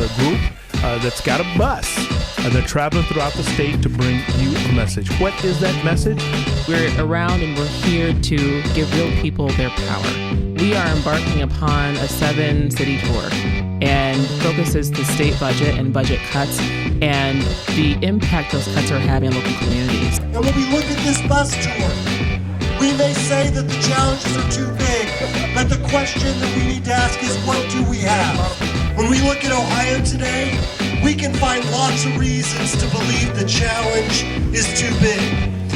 a group that's got a bus. They're traveling throughout the state to bring you a message. What is that message? We're around and we're here to give real people their power. We are embarking upon a 7-city tour, and focuses the state budget and budget cuts and the impact those cuts are having on local communities. And when we look at this bus tour, we may say that the challenges are too big, but the question that we need to ask is, what do we have? When we look at Ohio today, we can find lots of reasons to believe the challenge is too big.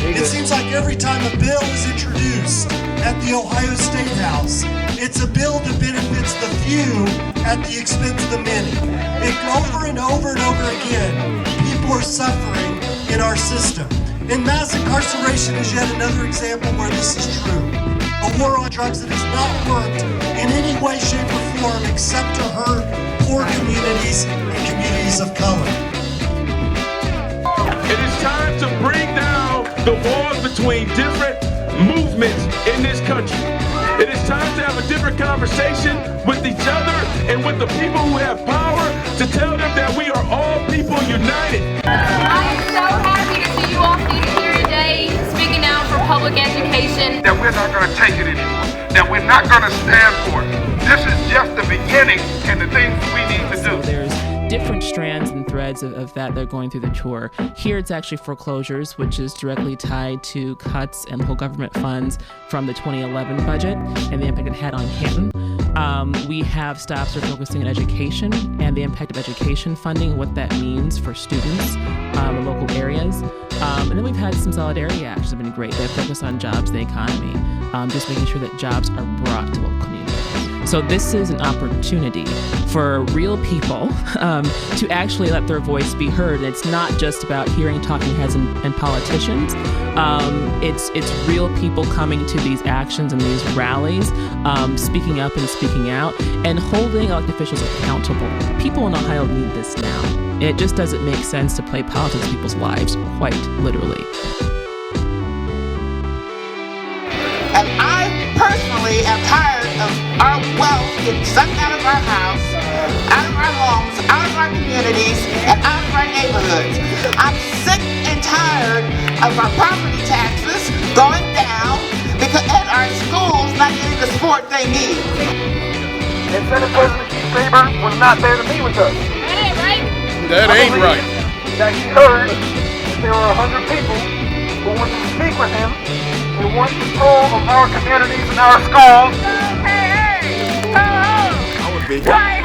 It seems like every time a bill is introduced at the Ohio State House, it's a bill that benefits the few at the expense of the many. Over and over and over again, people are suffering in our system. And mass incarceration is yet another example where this is true. A war on drugs that has not worked in any way, shape, or form except to hurt poor communities and communities of color. It is time to bring down the walls between different movements in this country. It is time to have a different conversation with each other and with the people who have power to tell them that we are all people united. I am so happy to see you all here today speaking out for public education. That we're not going to take it anymore. That we're not going to stand for it. This is just the beginning and the things we need to do. So there's different strands and threads of that are going through the tour. Here it's actually foreclosures, which is directly tied to cuts in local government funds from the 2011 budget and the impact it had on Canton. We have stops that are focusing on education and the impact of education funding and what that means for students in local areas. And then we've had some solidarity actions that have been great. They focus on jobs and the economy, just making sure that jobs are brought to local communities. So this is an opportunity for real people to actually let their voice be heard. And it's not just about hearing talking heads and politicians. It's real people coming to these actions and these rallies, speaking up and speaking out, and holding elected officials accountable. People in Ohio need this now. It just doesn't make sense to play politics in people's lives, quite literally. And I personally am tired of our wealth getting sucked out of our house, out of our homes, out of our communities, and out of our neighborhoods. I'm sick and tired of our property taxes going down and our schools not getting the support they need. And Senate President Keith Faber was not there to meet with us. That ain't right. That ain't right. That he heard that there were 100 people who wanted to speak with him and want control of our communities and our schools. Hey, hey, oh, oh. I would be. Right.